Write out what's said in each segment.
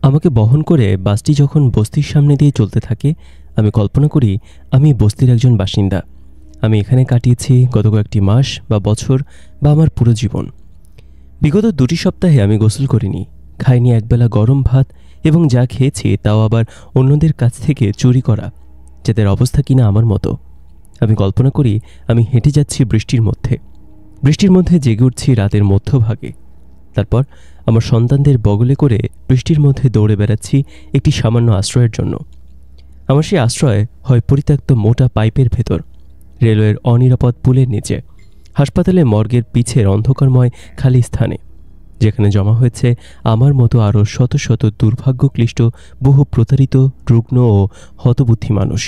আমাকে বহন করে বাসটি যখন বস্তির সামনে দিয়ে চলতে থাকে, আমি কল্পনা করি আমি বস্তির একজন বাসিন্দা। আমি এখানে কাটিয়েছি গত কয়েকটি মাস বা বছর বা আমার পুরো জীবন। বিগত 2টি সপ্তাহে আমি গোসল করিনি, খাইনি একবেলা গরম ভাত, এবং যা খেয়েছি তাও আবার অন্যদের কাছ থেকে চুরি করা, যাদের অবস্থা কিনা আমার মতো। আমি কল্পনা করি আমি হেঁটে যাচ্ছি বৃষ্টির মধ্যে জেগে উঠছি রাতের মধ্যভাগে। তারপর আমার সন্তানদের বগলে করে বৃষ্টির মধ্যে দৌড়ে বেড়াচ্ছি একটি সামান্য আশ্রয়ের জন্য। আমার সেই আশ্রয় হয় পরিত্যক্ত মোটা পাইপের ভেতর, রেলওয়ের অনিরাপদ পুলের নিচে, হাসপাতালে মর্গের পিছের অন্ধকারময় খালি স্থানে, যেখানে জমা হয়েছে আমার মতো আরও শত শত দুর্ভাগ্যক্লিষ্ট, বহু প্রতারিত, রুগ্ন ও হতবুদ্ধি মানুষ।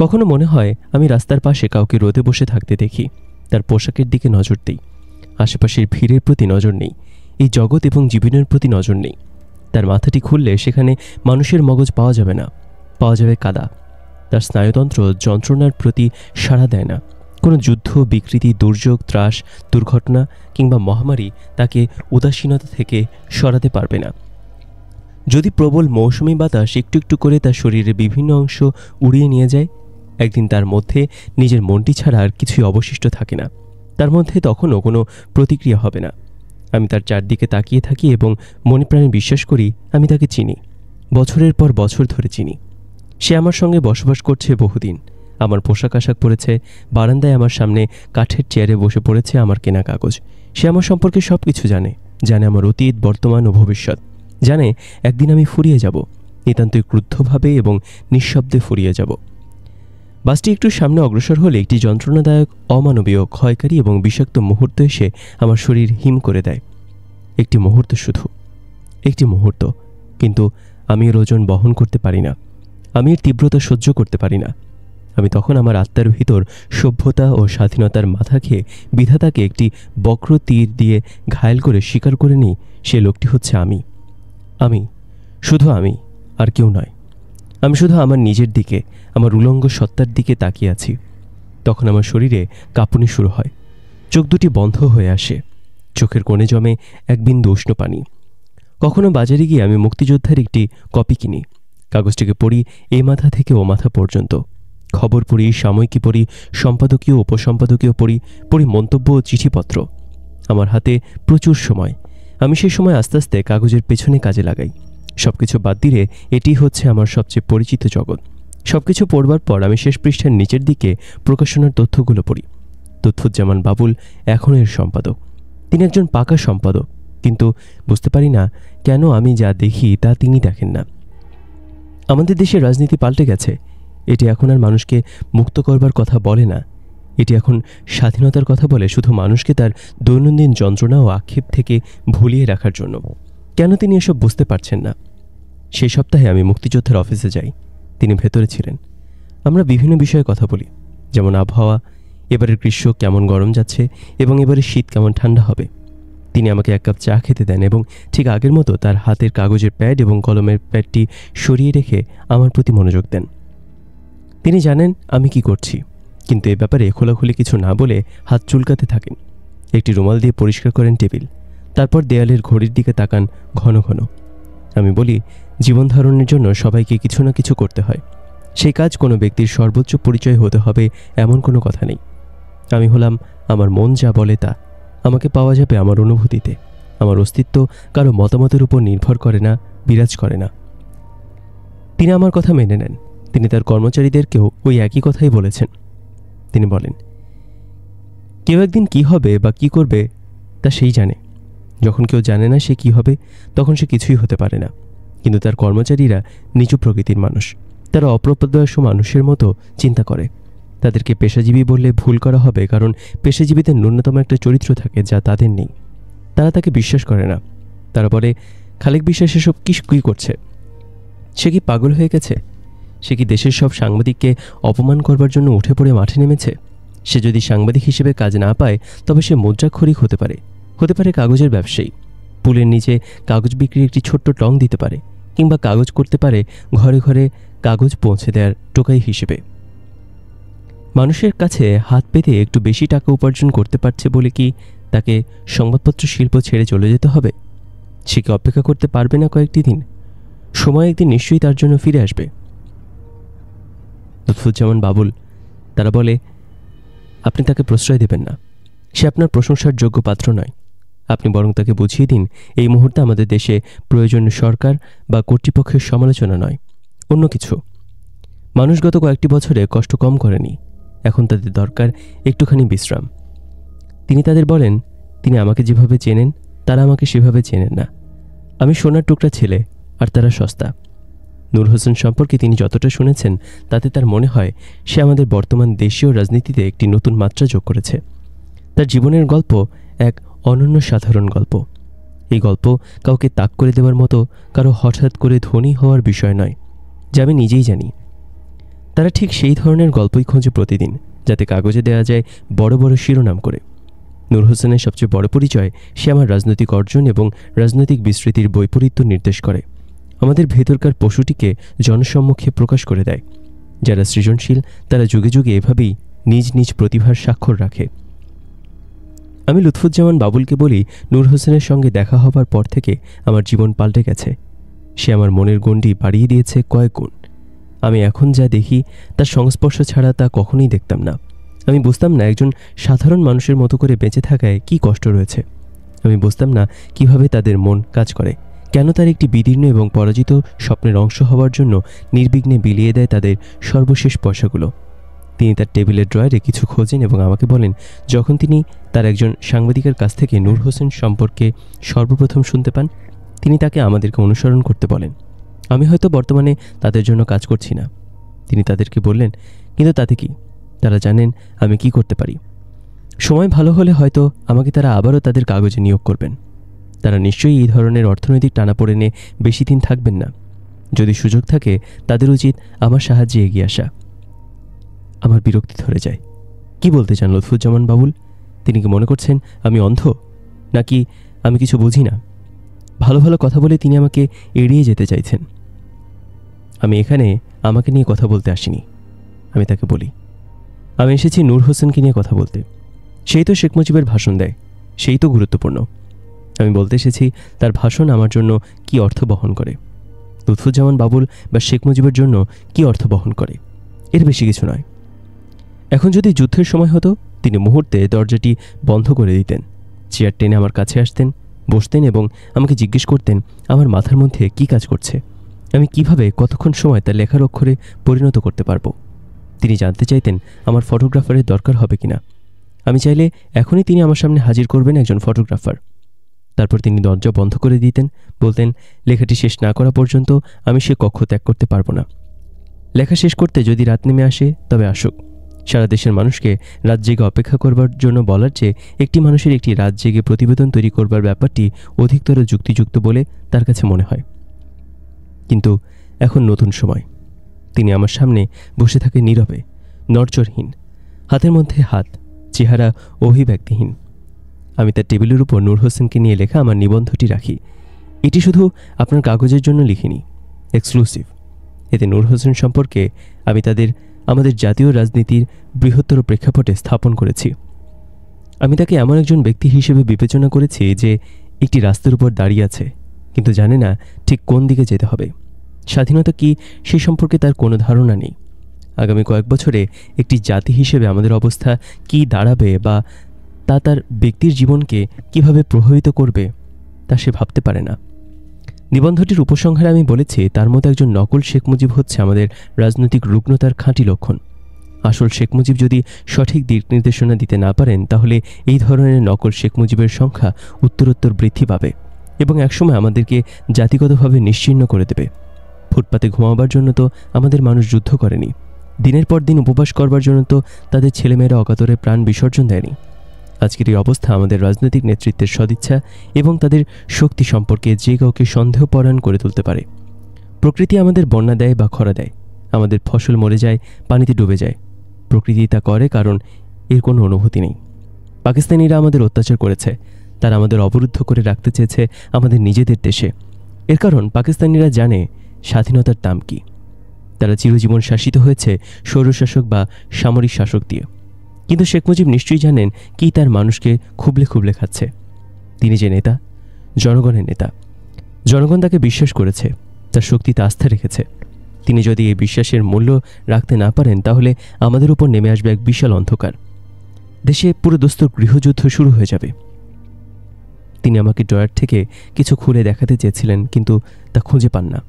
কখনো মনে হয় আমি রাস্তার পাশে কাউকে রোদে বসে থাকতে দেখি, তার পোশাকের দিকে নজর দিই, আশেপাশের ভিড়ের প্রতি নজর নেই, এই জগৎ এবং জীবনের প্রতি নজর নেই। তার মাথাটি খুললে সেখানে মানুষের মগজ পাওয়া যাবে না, পাওয়া যাবে কাদা। তার স্নায়ুতন্ত্র যন্ত্রণার প্রতি সাড়া দেয় না। কোনো যুদ্ধ, বিকৃতি, দুর্যোগ, ত্রাস, দুর্ঘটনা কিংবা মহামারী তাকে উদাসীনতা থেকে সরাতে পারবে না। যদি প্রবল মৌসুমি বাতাস একটু একটু করে তার শরীরের বিভিন্ন অংশ উড়িয়ে নিয়ে যায়, একদিন তার মধ্যে নিজের মনটি ছাড়া আর কিছুই অবশিষ্ট থাকে না। তার মধ্যে তখনও কোনো প্রতিক্রিয়া হবে না। আমি তার চারদিকে তাকিয়ে থাকি এবং মনে প্রাণে বিশ্বাস করি আমি তাকে চিনি, বছরের পর বছর ধরে চিনি। সে আমার সঙ্গে বসবাস করছে বহুদিন, আমার পোশাক আশাক পরেছে, বারান্দায় আমার সামনে কাঠের চেয়ারে বসে পড়েছে আমার কেনা কাগজ। সে আমার সম্পর্কে সব কিছু জানে, জানে আমার অতীত, বর্তমান ও ভবিষ্যৎ, জানে একদিন আমি ফুরিয়ে যাব, নিতান্তই ক্রুদ্ধভাবে এবং নিঃশব্দে ফুরিয়ে যাব। বাসটি একটু সামনে অগ্রসর হলে একটি যন্ত্রণাদায়ক, অমানবীয়, ক্ষয়কারী এবং বিষাক্ত মুহূর্ত এসে আমার শরীর হিম করে দেয়। একটি মুহূর্ত, শুধু একটি মুহূর্ত, কিন্তু আমি এর ওজন বহন করতে পারি না, আমি এর তীব্রতা সহ্য করতে পারি না। আমি তখন আমার আত্মার ভিতর সভ্যতা ও স্বাধীনতার মাথা খেয়ে বিধাতাকে একটি বক্র তীর দিয়ে ঘায়েল করে স্বীকার করে নিই সে লোকটি হচ্ছে আমি, শুধু আমি, আর কেউ নয়। আমি শুধু আমার নিজের দিকে, আমার উলঙ্গ সত্তার দিকে তাকিয়ে আছি। তখন আমার শরীরে কাঁপুনি শুরু হয়, চোখ দুটি বন্ধ হয়ে আসে, চোখের কোণে জমে এক বিন্দু উষ্ণ পানি। কখনো বাজারে গিয়ে আমি মুক্তিযোদ্ধার একটি কপি কিনি, কাগজটিকে পড়ি এই মাথা থেকে ও মাথা পর্যন্ত, খবর পড়ি, সাময়িকী পড়ি, সম্পাদকীয়, উপসম্পাদকীয় পড়ি মন্তব্য ও চিঠিপত্র। আমার হাতে প্রচুর সময়, আমি সেই সময় আস্তে আস্তে কাগজের পেছনে কাজে লাগাই। সব কিছু বাদ দিলে এটি হচ্ছে আমার সবচেয়ে পরিচিত জগৎ। সব কিছু পড়বার পর আমি শেষ পৃষ্ঠার নিচের দিকে প্রকাশনার তথ্যগুলো পড়ি। লুৎফুজ্জামান বাবুল এখনও এর সম্পাদক। তিনি একজন পাকা সম্পাদক, কিন্তু বুঝতে পারি না কেন আমি যা দেখি তা তিনি দেখেন না। আমাদের দেশের রাজনীতি পাল্টে গেছে। এটি এখন আর মানুষকে মুক্ত করবার কথা বলে না, এটি এখন স্বাধীনতার কথা বলে, শুধু মানুষকে তার দৈনন্দিন যন্ত্রণা ও আক্ষেপ থেকে ভুলিয়ে রাখার জন্য। কেন তিনি এসব বুঝতে পারছেন না? সেই সপ্তাহে আমি মুক্তিযোদ্ধার অফিসে যাই। তিনি ভেতরে ছিলেন। আমরা বিভিন্ন বিষয়ে কথা বলি, যেমন আবহাওয়া, এবারের গ্রীষ্ম কেমন গরম যাচ্ছে এবং এবারের শীত কেমন ঠান্ডা হবে। তিনি আমাকে এক কাপ চা খেতে দেন এবং ঠিক আগের মতো তার হাতের কাগজের প্যাড এবং কলমের প্যাডটি সরিয়ে রেখে আমার প্রতি মনোযোগ দেন। তিনি জানেন আমি কি করছি, কিন্তু এ ব্যাপারে খোলাখুলি কিছু না বলে হাত চুলকাতে থাকেন। একটি রুমাল দিয়ে পরিষ্কার করেন টেবিল, তারপর দেয়ালের ঘড়ির দিকে তাকান ঘন ঘন। আমি বলি, জীবন ধারণের জন্য সবাইকে কিছু না কিছু করতে হয়। সেই কাজ কোনো ব্যক্তির সর্বোচ্চ পরিচয় হতে হবে এমন কোনো কথা নেই। আমি হলাম আমার মন যা বলে তা। আমাকে পাওয়া যাবে আমার অনুভূতিতে। আমার অস্তিত্ব কারো মতামতের উপর নির্ভর করে না, বিরাজ করে না। তিনি আমার কথা মেনে নেন। তিনি তার কর্মচারীদেরকেও ওই একই কথাই বলেছেন। তিনি বলেন, কেউ একদিন কি হবে বা কি করবে তা সেই জানে। যখন কেউ জানে না সে কি হবে, তখন সে কিছুই হতে পারে না। কিন্তু তার কর্মচারীরা নিচু প্রকৃতির মানুষ। তারা অপ্রপদবয়স্ক মানুষের মতো চিন্তা করে। তাদেরকে পেশাজীবী বললে ভুল করা হবে, কারণ পেশাজীবীদের ন্যূনতম একটা চরিত্র থাকে যা তাদের নেই। তারা তাকে বিশ্বাস করে না। তারা বলে, খালেক বিশ্বাস এসব কি করছে? সে কি পাগল হয়ে গেছে? সে কি দেশের সব সাংবাদিককে অপমান করবার জন্য উঠে পড়ে মাঠে নেমেছে? সে যদি সাংবাদিক হিসেবে কাজ না পায়, তবে সে মুদ্রাক্ষরিক হতে পারে কাগজের ব্যবসায়ী। পুলের নিচে কাগজ বিক্রির একটি ছোট্ট টং দিতে পারে, কিংবা কাগজ করতে পারে ঘরে ঘরে কাগজ পৌঁছে দেওয়ার টোকাই হিসেবে। মানুষের কাছে হাত পেতে একটু বেশি টাকা উপার্জন করতে পারছে বলে কি তাকে সংবাদপত্র শিল্প ছেড়ে চলে যেতে হবে? সে কি অপেক্ষা করতে পারবে না কয়েকটি দিন? সময় একদিন নিশ্চয়ই তার জন্য ফিরে আসবে। লুৎফুজ্জামান বাবুল তারা বলে, আপনি তাকে প্রশ্রয় দেবেন না, সে আপনার প্রশংসার যোগ্য পাত্র নয়। আপনি বরং তাকে বুঝিয়ে দিন এই মুহূর্তে আমাদের দেশে প্রয়োজনীয় সরকার বা কর্তৃপক্ষের সমালোচনা নয়, অন্য কিছু। মানুষ গত কয়েকটি বছরে কষ্ট কম করেনি, এখন তাদের দরকার একটুখানি বিশ্রাম। তিনি তাদের বলেন, তিনি আমাকে যেভাবে চেনেন তারা আমাকে সেভাবে চেনেন না। আমি সোনার টুকরা ছেলে আর তারা সস্তা। নূর হোসেন সম্পর্কে তিনি যতটা শুনেছেন তাতে তার মনে হয় সে আমাদের বর্তমান দেশীয় রাজনীতিতে একটি নতুন মাত্রা যোগ করেছে। তার জীবনের গল্প এক অনন্য সাধারণ গল্প। এই গল্প কাউকে তাক করে দেওয়ার মতো, কারো হঠাৎ করে ধনী হওয়ার বিষয় নয়, যা আমি নিজেই জানি। তারা ঠিক সেই ধরনের গল্পই খোঁজে প্রতিদিন, যাতে কাগজে দেওয়া যায় বড় বড় শিরোনাম করে। নূর হোসেনের সবচেয়ে বড় পরিচয়, সে আমার রাজনৈতিক অর্জন এবং রাজনৈতিক বিস্তৃতির বৈপরীত্য নির্দেশ করে। আমাদের ভেতরকার পশুটিকে জনসম্মুখে প্রকাশ করে দেয়। যারা সৃজনশীল তারা যুগে যুগে এভাবেই নিজ নিজ প্রতিভার স্বাক্ষর রাখে। আমি লুৎফুজ্জামান বাবুলকে বলি, নূর হোসেনের সঙ্গে দেখা হবার পর থেকে আমার জীবন পাল্টে গেছে। সে আমার মনের গণ্ডি বাড়িয়ে দিয়েছে কয়েক গুণ। আমি এখন যা দেখি তার সংস্পর্শ ছাড়া তা কখনোই দেখতাম না। আমি বুঝতাম না একজন সাধারণ মানুষের মতো করে বেঁচে থাকায় কী কষ্ট রয়েছে। আমি বুঝতাম না কিভাবে তাদের মন কাজ করে, কেন তার একটি বিদীর্ণ এবং পরাজিত স্বপ্নের অংশ হওয়ার জন্য নির্বিঘ্নে বিলিয়ে দেয় তাদের সর্বশেষ পয়সাগুলো। তিনি তার টেবিলের ড্রয়ারে কিছু খোঁজেন এবং আমাকে বলেন, যখন তিনি তার একজন সাংবাদিকের কাছ থেকে নূর হোসেন সম্পর্কে সর্বপ্রথম শুনতে পান, তিনি তাকে আমাদেরকে অনুসরণ করতে বলেন। আমি হয়তো বর্তমানে তাদের জন্য কাজ করছি না, তিনি তাদেরকে বললেন, কিন্তু তাতে কি, তারা জানেন আমি কি করতে পারি। সময় ভালো হলে হয়তো আমাকে তারা আবারও তাদের কাগজে নিয়োগ করবেন। তারা নিশ্চয়ই এই ধরনের অর্থনৈতিক টানাপোড়েনে বেশি দিন থাকবেন না। যদি সুযোগ থাকে তাদের উচিত আমার সাহায্যে এগিয়ে আসা। আমার বিরক্তি ধরে যায়। কি বলতে চান লুৎফুজ্জামান বাবুল? তিনি কি মনে করছেন আমি অন্ধ, নাকি আমি কিছু বুঝি না? ভালো ভালো কথা বলে তিনি আমাকে এড়িয়ে যেতে চাইছেন। আমি এখানে আমাকে নিয়ে কথা বলতে আসিনি, আমি তাকে বলি। আমি এসেছি নূর হোসেনকে নিয়ে কথা বলতে। সেই তো শেখ মুজিবের ভাষণ দেয়, সেই তো গুরুত্বপূর্ণ। আমি বলতে এসেছি তার ভাষণ আমার জন্য কি অর্থ বহন করে, লুৎফুজ্জামান বাবুল বা শেখ মুজিবের জন্য কি অর্থ বহন করে, এর বেশি কিছু নয়। এখন যদি যুদ্ধের সময় হতো, তিনি মুহূর্তে দরজাটি বন্ধ করে দিতেন, চেয়ার টেনে আমার কাছে আসতেন, বসতেন এবং আমাকে জিজ্ঞেস করতেন আমার মাথার মধ্যে কি কাজ করছে, আমি কিভাবে কতক্ষণ সময় তার লেখার অক্ষরে পরিণত করতে পারবো। তিনি জানতে চাইতেন আমার ফটোগ্রাফারের দরকার হবে কিনা। আমি চাইলে এখনই তিনি আমার সামনে হাজির করবেন একজন ফটোগ্রাফার। তারপর তিনি দরজা বন্ধ করে দিতেন, বলতেন লেখাটি শেষ না করা পর্যন্ত আমি সে কক্ষ ত্যাগ করতে পারবো না। লেখা শেষ করতে যদি রাত নেমে আসে তবে আসুক। সারা দেশের মানুষকে রাত জেগে অপেক্ষা করবার জন্য বলার চেয়ে একটি মানুষের একটি রাত জেগে প্রতিবেদন তৈরি করবার ব্যাপারটি অধিকতর যুক্তিযুক্ত বলে তার কাছে মনে হয়। কিন্তু এখন নতুন সময়। তিনি আমার সামনে বসে থাকে নীরবে, নড়চড়হীন, হাতের মধ্যে হাত, চেহারা অভিব্যক্তিহীন। আমি তার টেবিলের উপর নূর হোসেনকে নিয়ে লেখা আমার নিবন্ধটি রাখি। এটি শুধু আপনার কাগজের জন্য লিখিনি, এক্সক্লুসিভ। এতে নূর হোসেন সম্পর্কে আমি আমাদের জাতীয় রাজনীতির বৃহত্তর প্রেক্ষাপটে স্থাপন করেছি। আমি তাকে এমন একজন ব্যক্তি হিসেবে বিবেচনা করেছি যে একটি রাস্তার উপর দাঁড়িয়ে আছে, কিন্তু জানে না ঠিক কোন দিকে যেতে হবে। স্বাধীনতা কি সে সম্পর্কে তার কোনো ধারণা নেই। আগামী কয়েক বছরে একটি জাতি হিসেবে আমাদের অবস্থা কি দাঁড়াবে বা তা তার ব্যক্তির জীবনকে কিভাবে প্রভাবিত করবে তা সে ভাবতে পারে না। নিবন্ধটির উপসংহারে আমি বলেছি তার মতো একজন নকল শেখ মুজিব হচ্ছে আমাদের রাজনৈতিক রুগ্নতার খাঁটি লক্ষণ। আসল শেখ মুজিব যদি সঠিক দিক নির্দেশনা দিতে না পারেন, তাহলে এই ধরনের নকল শেখ মুজিবের সংখ্যা উত্তরোত্তর বৃদ্ধি পাবে এবং একসময় আমাদেরকে জাতিগতভাবে নিশ্চিহ্ন করে দেবে। ফুটপাতে ঘুমাবার জন্য তো আমাদের মানুষ যুদ্ধ করেনি, দিনের পর দিন উপবাস করবার জন্য তো তাদের ছেলেমেয়েরা অকাতরে প্রাণ বিসর্জন দেয়নি। আজকের এই অবস্থা আমাদের রাজনৈতিক নেতৃত্বের সদিচ্ছা এবং তাদের শক্তি সম্পর্কে যে কাউকে সন্দেহপরায়ণ করে তুলতে পারে। প্রকৃতি আমাদের বন্যা দেয় বা খরা দেয়, আমাদের ফসল মরে যায়, পানিতে ডুবে যায়। প্রকৃতি তা করে কারণ এর কোনো অনুভূতি নেই। পাকিস্তানিরা আমাদের অত্যাচার করেছে, তারা আমাদের অবরুদ্ধ করে রাখতে চেয়েছে আমাদের নিজেদের দেশে। এর কারণ পাকিস্তানিরা জানে স্বাধীনতার দাম কি। তারা চিরজীবন শাসিত হয়েছে স্বৈরশাসক বা সামরিক শাসক দিয়ে। কিন্তু শেখ মুজিব নিশ্চয়ই জানেন কি তার মানুষকে খুবলে খুবলে খাচ্ছে। তিনি যে নেতা, জনগণের নেতা, জনগণ তাকে বিশ্বাস করেছে, তার শক্তিতে আস্থা রেখেছে। তিনি যদি এই বিশ্বাসের মূল্য রাখতে না পারেন, তাহলে আমাদের উপর নেমে আসবে এক বিশাল অন্ধকার। দেশে পুরো দোস্তর গৃহযুদ্ধ শুরু হয়ে যাবে। তিনি আমাকে ড্রয়ার থেকে কিছু খুলে দেখাতে চেয়েছিলেন, কিন্তু তা খুঁজে পান না।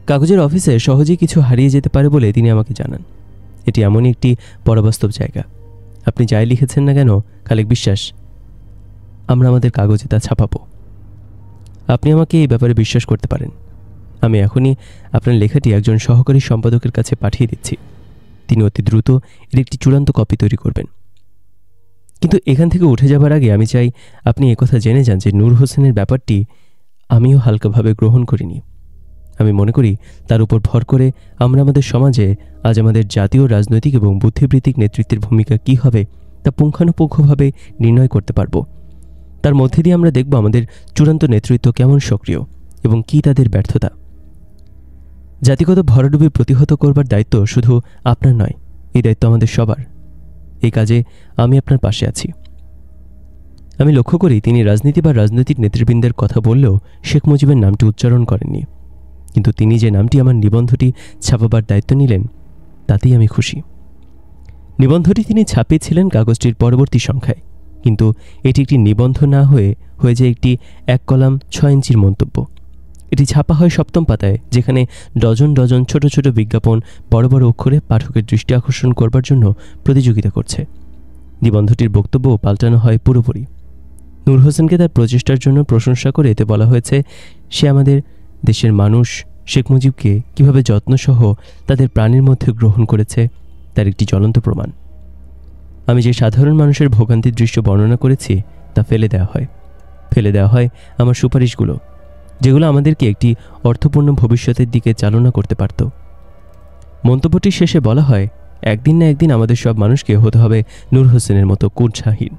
কাগজের অফিসে সহজেই কিছু হারিয়ে যেতে পারে বলে তিনি আমাকে জানান। এটি এমনই একটি পরবাস্তব জায়গা। আপনি যাই লিখেছেন না কেন খালেক বিশ্বাস, আমরা আমাদের কাগজে তা ছাপাবো। আপনি আমাকে এই ব্যাপারে বিশ্বাস করতে পারেন। আমি এখনই আপনার লেখাটি একজন সহকারী সম্পাদকের কাছে পাঠিয়ে দিচ্ছি। তিনি অতি দ্রুত এর একটি চূড়ান্ত কপি তৈরি করবেন। কিন্তু এখান থেকে উঠে যাবার আগে আমি চাই আপনি একথা জেনে যান যে নূর হোসেনের ব্যাপারটি আমিও হালকাভাবে গ্রহণ করিনি। আমি মনে করি তার উপর ভর করে আমরা আমাদের সমাজে আজ আমাদের জাতীয় রাজনৈতিক এবং বুদ্ধিবৃত্তিক নেতৃত্বের ভূমিকা কী হবে তা পুঙ্খানুপুঙ্খভাবে নির্ণয় করতে পারব। তার মধ্যে দিয়ে আমরা দেখব আমাদের চূড়ান্ত নেতৃত্ব কেমন সক্রিয় এবং কী তাদের ব্যর্থতা। জাতিগত ভরাডুবি প্রতিহত করবার দায়িত্ব শুধু আপনার নয়, এই দায়িত্ব আমাদের সবার। এই কাজে আমি আপনার পাশে আছি। আমি লক্ষ্য করি তিনি রাজনীতি বা রাজনৈতিক নেতৃবৃন্দের কথা বললেও শেখ মুজিবের নামটি উচ্চারণ করেননি, কিন্তু তিনি যে নামটি আমার নিবন্ধটি ছাপাবার দায়িত্ব নিলেন তাতেই আমি খুশি। নিবন্ধটি তিনি ছাপিয়েছিলেন কাগজটির পরবর্তী সংখ্যায়, কিন্তু এটি একটি নিবন্ধ না হয়ে যায় একটি 1 কলাম 6 ইঞ্চির মন্তব্য। এটি ছাপা হয় 7ম পাতায়, যেখানে ডজন ডজন ছোট ছোট বিজ্ঞাপন বড় বড় অক্ষরে পাঠকের দৃষ্টি আকর্ষণ করবার জন্য প্রতিযোগিতা করছে। নিবন্ধটির বক্তব্যও পাল্টানো হয় পুরোপুরি। নূর হোসেনকে তার প্রচেষ্টার জন্য প্রশংসা করে এতে বলা হয়েছে, সে আমাদের দেশের মানুষ শেখ মুজিবকে কীভাবে যত্নসহ তাদের প্রাণের মধ্যে গ্রহণ করেছে তার একটি জ্বলন্ত প্রমাণ। আমি যে সাধারণ মানুষের ভোগান্তির দৃশ্য বর্ণনা করেছি তা ফেলে দেওয়া হয় আমার সুপারিশগুলো, যেগুলো আমাদেরকে একটি অর্থপূর্ণ ভবিষ্যতের দিকে চালনা করতে পারত। মন্তব্যটির শেষে বলা হয়, একদিন না একদিন আমাদের সব মানুষকে হতে হবে নূর হোসেনের মতো কুৎসাহীন।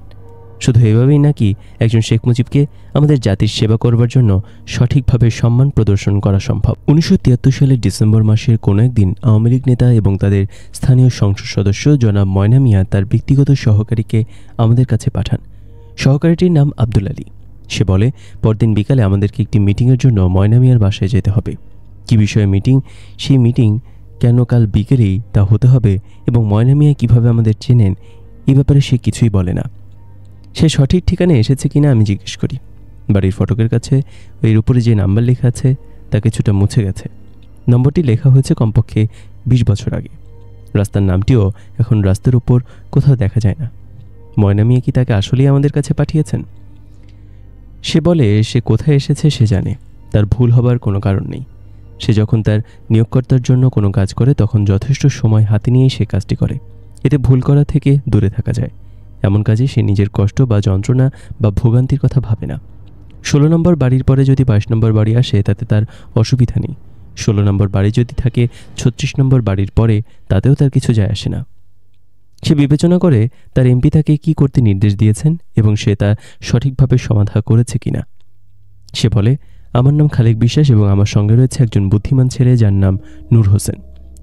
শুধু এভাবেই নাকি একজন শেখ মুজিবকে আমাদের জাতির সেবা করবার জন্য সঠিকভাবে সম্মান প্রদর্শন করা সম্ভব। 1973 সালের ডিসেম্বর মাসের কোনো একদিন আওয়ামী লীগ নেতা এবং তাদের স্থানীয় সংসদ সদস্য জনাব ময়না মিয়া তার ব্যক্তিগত সহকারীকে আমাদের কাছে পাঠান। সহকারীটির নাম আব্দুল আলী। সে বলে, পরদিন বিকালে আমাদেরকে একটি মিটিংয়ের জন্য ময়না মিয়ার বাসায় যেতে হবে। কী বিষয়ে মিটিং, সেই মিটিং কেন কাল বিকেলেই তা হতে হবে এবং ময়না মিয়া কীভাবে আমাদের চেনেন এই ব্যাপারে সে কিছুই বলে না। সে সঠিক ঠিকানে এসেছে কিনা আমি জিজ্ঞেস করি। বাড়ির ফটকের কাছে এর উপরে যে নাম্বার লেখা আছে তা কিছুটা মুছে গেছে। নম্বরটি লেখা হয়েছে কমপক্ষে 20 বছর আগে। রাস্তার নামটিও এখন রাস্তার উপর কোথাও দেখা যায় না। ময়না মিয়া কি তাকে আসলেই আমাদের কাছে পাঠিয়েছেন? সে বলে সে কোথায় এসেছে সে জানে, তার ভুল হবার কোনো কারণ নেই। সে যখন তার নিয়োগকর্তার জন্য কোনো কাজ করে তখন যথেষ্ট সময় হাতে নিয়েই সে কাজটি করে। এতে ভুল করা থেকে দূরে থাকা যায়। এমন কাজে সে নিজের কষ্ট বা যন্ত্রণা বা ভোগান্তির কথা ভাবে না। 16 নম্বর বাড়ির পরে যদি 22 নম্বর বাড়ি আসে তাতে তার অসুবিধা নেই। 16 নম্বর বাড়ি যদি থাকে 36 নম্বর বাড়ির পরে তাতেও তার কিছু যায় আসে না। সে বিবেচনা করে তার এমপি তাকে কী করতে নির্দেশ দিয়েছেন এবং সে তা সঠিকভাবে সমাধা করেছে কিনা। সে বলে, আমার নাম খালেক বিশ্বাস এবং আমার সঙ্গে রয়েছে একজন বুদ্ধিমান ছেলে যার নাম নূর হোসেন,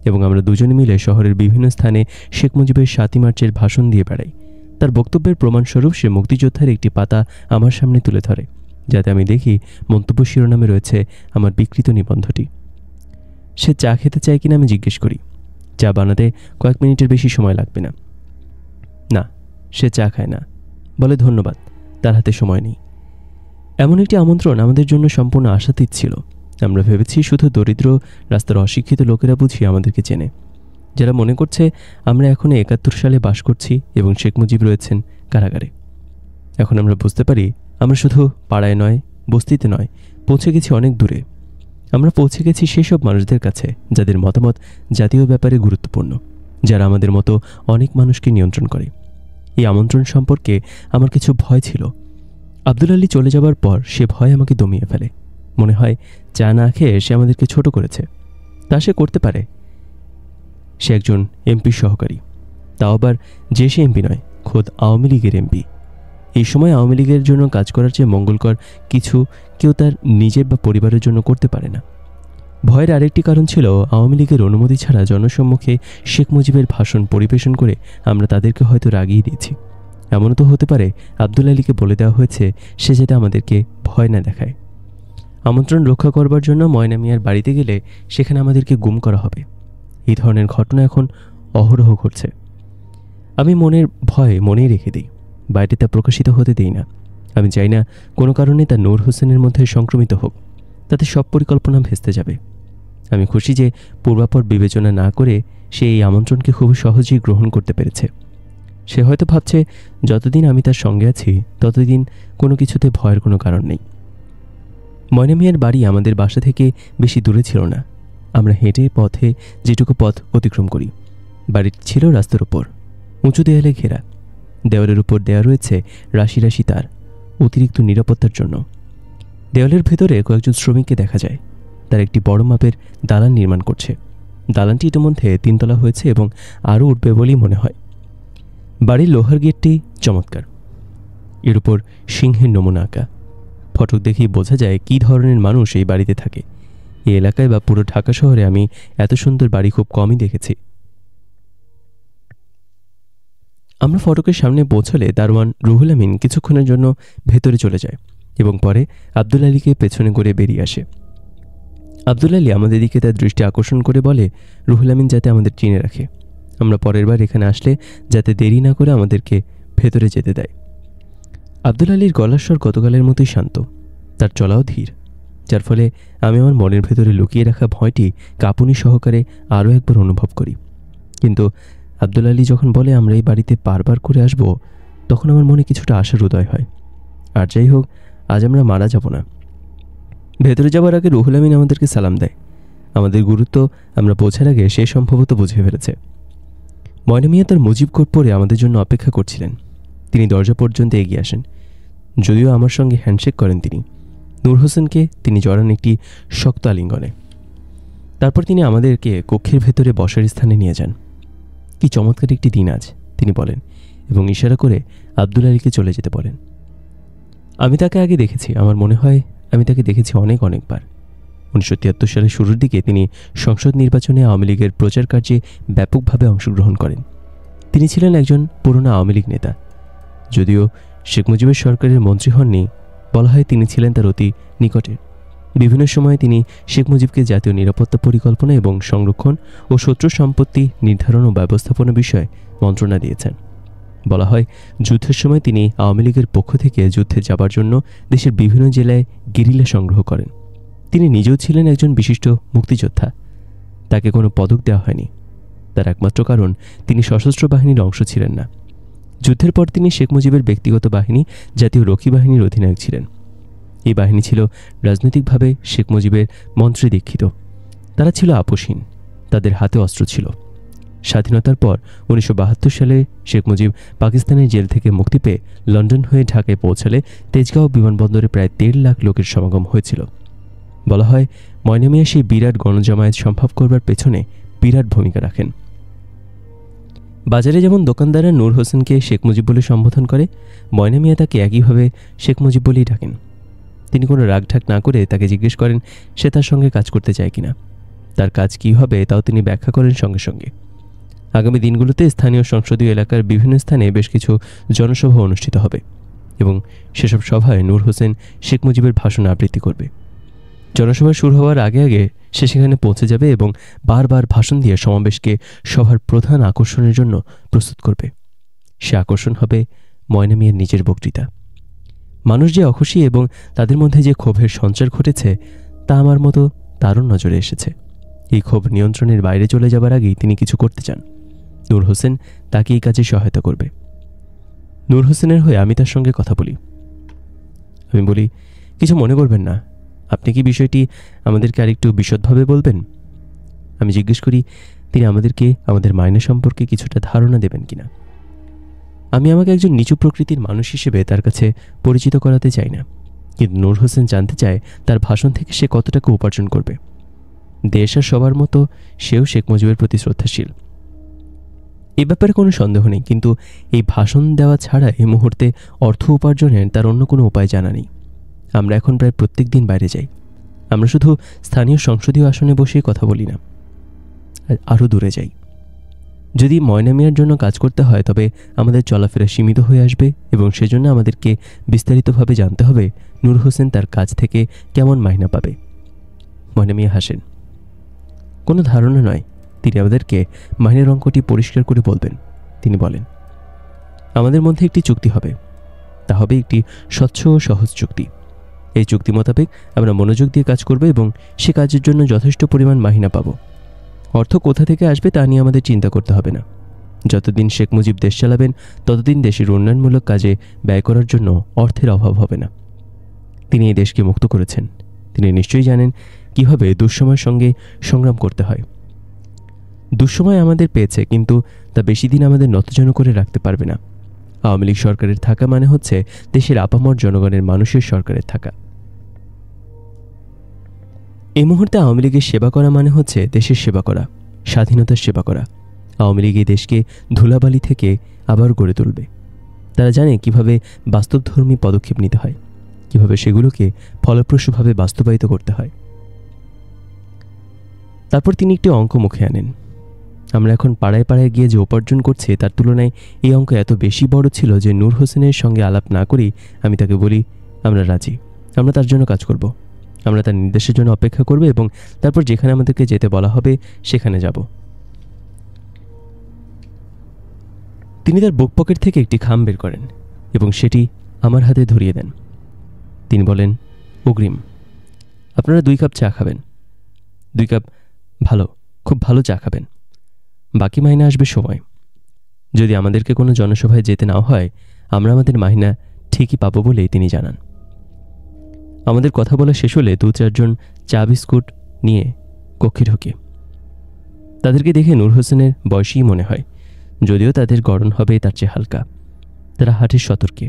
এবং আমরা দুজনে মিলে শহরের বিভিন্ন স্থানে শেখ মুজিবের 7ই মার্চের ভাষণ দিয়ে বেড়াই। তার বক্তব্যের প্রমাণস্বরূপ সে মুক্তিযোদ্ধার একটি পাতা আমার সামনে তুলে ধরে, যাতে আমি দেখি মন্তব্য শিরোনামে রয়েছে আমার বিকৃত নিবন্ধটি। সে চা খেতে চায় কিনা আমি জিজ্ঞেস করি। চা বানাতে কয়েক মিনিটের বেশি সময় লাগবে না। না, সে চা খায় না, বলে ধন্যবাদ, তার হাতে সময় নেই। এমন একটি আমন্ত্রণ আমাদের জন্য সম্পূর্ণ আশাতীত ছিল। আমরা ভেবেছি শুধু দরিদ্র রাস্তার অশিক্ষিত লোকেরা বুঝি আমাদেরকে চেনে, যারা মনে করছে আমরা এখনো 71 সালে বাস করছি এবং শেখ মুজিব রয়েছেন কারাগারে। এখন আমরা বুঝতে পারি আমরা শুধু পাড়ায় নয়, বস্তিতে নয়, পৌঁছে গেছি অনেক দূরে। আমরা পৌঁছে গেছি সেসব মানুষদের কাছে যাদের মতামত জাতীয় ব্যাপারে গুরুত্বপূর্ণ, যারা আমাদের মতো অনেক মানুষকে নিয়ন্ত্রণ করে। এই আমন্ত্রণ সম্পর্কে আমার কিছু ভয় ছিল। আব্দুল আলী চলে যাবার পর সে ভয় আমাকে দমিয়ে ফেলে। মনে হয় চা না খেয়ে সে আমাদেরকে ছোট করেছে। তা সে করতে পারে। সে একজন এমপির সহকারী, তাও আবার যে সে এমপি নয়, খোদ আওয়ামী লীগের এমপি। এই সময় আওয়ামী লীগের জন্য কাজ করার চেয়ে মঙ্গলকর কিছু কেউ তার নিজের বা পরিবারের জন্য করতে পারে না। ভয়ের আরেকটি কারণ ছিল আওয়ামী লীগের অনুমতি ছাড়া জনসম্মুখে শেখ মুজিবের ভাষণ পরিবেশন করে আমরা তাদেরকে হয়তো রাগিয়ে দিয়েছি। এমনও তো হতে পারে আব্দুল আলীকে বলে দেওয়া হয়েছে সে যাতে আমাদেরকে ভয় না দেখায়। আমন্ত্রণ রক্ষা করবার জন্য ময়না মিয়ার বাড়িতে গেলে সেখানে আমাদেরকে গুম করা হবে। এই ধরনের ঘটনা এখন অহরহ ঘটছে। আমি মনের ভয় মনেই রেখে দিই, বাইরে তা প্রকাশিত হতে দিই না। আমি চাই না কোনো কারণে তা নূর হোসেনের মধ্যে সংক্রমিত হোক, তাতে সব পরিকল্পনা ভেস্তে যাবে। আমি খুশি যে পূর্বাপর বিবেচনা না করে সে এই আমন্ত্রণকে খুব সহজেই গ্রহণ করতে পেরেছে। সে হয়তো ভাবছে যতদিন আমি তার সঙ্গে আছি ততদিন কোনো কিছুতে ভয়ের কোনো কারণ নেই। ময়না মিয়ার বাড়ি আমাদের বাসা থেকে বেশি দূরে ছিল না। আমরা হেঁটে পথে যেটুকু পথ অতিক্রম করি। বাড়িটি ছিল রাস্তার উপর, উঁচু দেয়ালে ঘেরা। দেওয়ালের উপর দেওয়া রয়েছে রাশি রাশি তার, অতিরিক্ত নিরাপত্তার জন্য। দেওয়ালের ভেতরে কয়েকজন শ্রমিককে দেখা যায়। তার একটি বড় মাপের দালান নির্মাণ করছে। দালানটি ইতিমধ্যে 3 তলা হয়েছে এবং আরও উঠবে বলেই মনে হয়। বাড়ির লোহার গেটটি চমৎকার, এর উপর সিংহের নমুনা আঁকা। ফটক দেখেই বোঝা যায় কী ধরনের মানুষ এই বাড়িতে থাকে। এই এলাকায় বা পুরো ঢাকা শহরে আমি এত সুন্দর বাড়ি খুব কমই দেখেছি। আমরা ফটকের সামনে পৌঁছলে দারোয়ান রুহুল আমিন কিছুক্ষণের জন্য ভেতরে চলে যায় এবং পরে আব্দুল আলীকে পেছনে করে বেরিয়ে আসে। আব্দুল আলী আমাদের দিকে তার দৃষ্টি আকর্ষণ করে বলে রুহুল আমিন যাতে আমাদের চিনে রাখে, আমরা পরের বার এখানে আসলে যাতে দেরি না করে আমাদেরকে ভেতরে যেতে দেয়। আব্দুল আলীর গলার স্বর গতকালের মতোই শান্ত, তার চলাও ধীর, যার ফলে আমি আমার মনের ভেতরে লুকিয়ে রাখা ভয়টি কাঁপুনি সহকারে আরও একবার অনুভব করি। কিন্তু আব্দুল আলী যখন বলে আমরা এই বাড়িতে বারবার করে আসব, তখন আমার মনে কিছুটা আশার উদয় হয়। আর যাই হোক, আজ আমরা মারা যাব না। ভেতরে যাবার আগে রুহুল আমিন আমাদেরকে সালাম দেয়। আমাদের গুরুত্ব আমরা পৌঁছার আগে সে সম্ভবত বুঝে ফেলেছে। ময়না মিয়া তার মুজিব কোট পরে আমাদের জন্য অপেক্ষা করছিলেন। তিনি দরজা পর্যন্ত এগিয়ে আসেন, যদিও আমার সঙ্গে হ্যান্ডশেক করেন তিনি। নূর হোসেনকে তিনি জড়ান একটি শক্ত আলিঙ্গনে। তারপর তিনি আমাদেরকে কক্ষের ভেতরে বসার স্থানে নিয়ে যান। কি চমৎকার একটি দিন আজ, তিনি বলেন এবং ইশারা করে আব্দুল আলীকে চলে যেতে বলেন। আমি তাকে আগে দেখেছি, আমার মনে হয় আমি তাকে দেখেছি অনেকবার। 1973 সালের শুরুর দিকে তিনি সংসদ নির্বাচনে আওয়ামী লীগের প্রচার কার্যে ব্যাপকভাবে অংশগ্রহণ করেন। তিনি ছিলেন একজন পুরনো আওয়ামী লীগ নেতা। যদিও শেখ মুজিবের সরকারের মন্ত্রী হননি, বলা হয় তিনি ছিলেন তার অতি নিকটে। বিভিন্ন সময়ে তিনি শেখ মুজিবকে জাতীয় নিরাপত্তা পরিকল্পনা এবং সংরক্ষণ ও শত্রু সম্পত্তি নির্ধারণ ও ব্যবস্থাপনা বিষয়ে মন্ত্রণা দিয়েছেন। বলা হয় যুদ্ধের সময় তিনি আওয়ামী লীগের পক্ষ থেকে যুদ্ধে যাবার জন্য দেশের বিভিন্ন জেলায় গেরিলা সংগ্রহ করেন। তিনি নিজেও ছিলেন একজন বিশিষ্ট মুক্তিযোদ্ধা। তাকে কোনো পদক দেওয়া হয়নি। তার একমাত্র কারণ তিনি সশস্ত্র বাহিনীর অংশ ছিলেন না। যুদ্ধের পর তিনি শেখ মুজিবের ব্যক্তিগত বাহিনী জাতীয় রক্ষী বাহিনীর অধিনায়ক ছিলেন। এই বাহিনী ছিল রাজনৈতিকভাবে শেখ মুজিবের মন্ত্রে দীক্ষিত। তারা ছিল আপোষহীন, তাদের হাতে অস্ত্র ছিল। স্বাধীনতার পর 1972 সালে শেখ মুজিব পাকিস্তানের জেল থেকে মুক্তি পেয়ে লন্ডন হয়ে ঢাকায় পৌঁছালে তেজগাঁও বিমানবন্দরে প্রায় 1.5 লাখ লোকের সমাগম হয়েছিল। বলা হয় ময়না মিয়া সেই বিরাট গণজমায়েত সম্ভব করবার পেছনে বিরাট ভূমিকা রাখেন। বাজারে যেমন দোকানদাররা নূর হোসেনকে শেখ মুজিব বলে সম্বোধন করে, ময়না মিয়া তাকে একইভাবে শেখ মুজিব বলেই ডাকেন। তিনি কোনো রাগঢাক না করে তাকে জিজ্ঞেস করেন সে তার সঙ্গে কাজ করতে চায় কিনা। তার কাজ কী হবে তাও তিনি ব্যাখ্যা করেন সঙ্গে সঙ্গে। আগামী দিনগুলোতে স্থানীয় সংসদীয় এলাকার বিভিন্ন স্থানে বেশ কিছু জনসভা অনুষ্ঠিত হবে এবং সেসব সভায় নূর হোসেন শেখ মুজিবের ভাষণ আবৃত্তি করবে। জনসভা শুরু হওয়ার আগে আগে সে সেখানে পৌঁছে যাবে এবং বারবার ভাষণ দিয়ে সমাবেশকে সভার প্রধান আকর্ষণের জন্য প্রস্তুত করবে। সে আকর্ষণ হবে ময়না মিয়ার নিজের বক্তৃতা। মানুষ যে অখুশি এবং তাদের মধ্যে যে ক্ষোভের সঞ্চার ঘটেছে তা আমার মতো তারও নজরে এসেছে। এই ক্ষোভ নিয়ন্ত্রণের বাইরে চলে যাবার আগেই তিনি কিছু করতে চান। নূর হোসেন তাকে এই কাজে সহায়তা করবে। নূর হোসেনের হয়ে আমি তার সঙ্গে কথা বলি। আমি বলি, কিছু মনে করবেন না, আপনি কি বিষয়টি আমাদেরকে আরেকটু বিশদভাবে বলবেন? আমি জিজ্ঞেস করি তিনি আমাদেরকে আমাদের মায়না সম্পর্কে কিছুটা ধারণা দেবেন কিনা। আমি আমাকে একজন নিচু প্রকৃতির মানুষ হিসেবে তার কাছে পরিচিত করাতে চাই না, কিন্তু নূর হোসেন জানতে চায় তার ভাষণ থেকে সে কত টাকা উপার্জন করবে। দেশ আর সবার মতো সেও শেখ মুজিবের প্রতি শ্রদ্ধাশীল, এ ব্যাপারে কোনো সন্দেহ নেই। কিন্তু এই ভাষণ দেওয়া ছাড়া এই মুহূর্তে অর্থ উপার্জনের তার অন্য কোনো উপায় জানা নেই। আমরা এখন প্রায় প্রত্যেক দিন বাইরে যাই। আমরা শুধু স্থানীয় সংসদীয় আসনে বসেই কথা বলি না, আরও দূরে যাই। যদি ময়না মিয়ার জন্য কাজ করতে হয় তবে আমাদের চলাফেরা সীমিত হয়ে আসবে এবং সেজন্য আমাদেরকে বিস্তারিতভাবে জানতে হবে নূর হোসেন তার কাজ থেকে কেমন মাইনা পাবে। ময়না মিয়া হাসেন। কোনো ধারণা নয়, তিনি আমাদেরকে মাইনের অঙ্কটি পরিষ্কার করে বলবেন। তিনি বলেন, আমাদের মধ্যে একটি চুক্তি হবে, তা হবে একটি স্বচ্ছ ও সহজ চুক্তি। এই চুক্তি মোতাবেক আমরা মনোযোগ দিয়ে কাজ করব এবং সে কাজের জন্য যথেষ্ট পরিমাণ মাহিনা পাব। অর্থ কোথা থেকে আসবে তা নিয়ে আমাদের চিন্তা করতে হবে না। যতদিন শেখ মুজিব দেশ চালাবেন ততদিন দেশের উন্নয়নমূলক কাজে ব্যয় করার জন্য অর্থের অভাব হবে না। তিনি এই দেশকে মুক্ত করেছেন, তিনি নিশ্চয়ই জানেন কিভাবে দুঃসময়ের সঙ্গে সংগ্রাম করতে হয়। দুঃসময় আমাদের পেয়েছে, কিন্তু তা বেশি দিন আমাদের নতজান করে রাখতে পারবে না। আওয়ামী লীগ সরকারের থাকা মানে হচ্ছে দেশের আপামর জনগণের মানুষের সরকারের থাকা। এই মুহূর্তে আওয়ামী লীগের সেবা করা মানে হচ্ছে দেশের সেবা করা, স্বাধীনতার সেবা করা। আওয়ামী লীগ এই দেশকে ধুলাবালি থেকে আবার গড়ে তুলবে। তারা জানে কিভাবে বাস্তবধর্মী পদক্ষেপ নিতে হয়, কিভাবে সেগুলোকে ফলপ্রসূভাবে বাস্তবায়িত করতে হয়। তারপর তিনি একটি অঙ্ক মুখে আনেন। আমরা এখন পাড়ায় পাড়ায় গিয়ে যে উপার্জন করছি তার তুলনায় এই অঙ্ক এত বেশি বড় ছিল যে নূর হোসেনের সঙ্গে আলাপ না করেই আমি তাকে বলি, আমরা রাজি, আমরা তার জন্য কাজ করব, আমরা তার নির্দেশের জন্য অপেক্ষা করব এবং তারপর যেখানে আমাদেরকে যেতে বলা হবে সেখানে যাব। তিনি তার বুক পকেট থেকে একটি খাম বের করেন এবং সেটি আমার হাতে ধরিয়ে দেন। তিনি বলেন, অগ্রিম, আপনারা 2 কাপ চা খাবেন, 2 কাপ ভালো, খুব ভালো চা খাবেন। বাকি মাইনা আসবে সময়। যদি আমাদেরকে কোনো জনসভায় যেতে নাও হয়, আমরা আমাদের মাইনা ঠিকই পাবো বলেই তিনি জানান। আমাদের কথা বলা শেষ হলে 2-4 জন চা বিস্কুট নিয়ে কক্ষে ঢোকে। তাদেরকে দেখে নূর হোসেনের বয়সী মনে হয়, যদিও তাদের গড়ন হবে তার চেয়ে হালকা। তারা হাঁটে সতর্কে,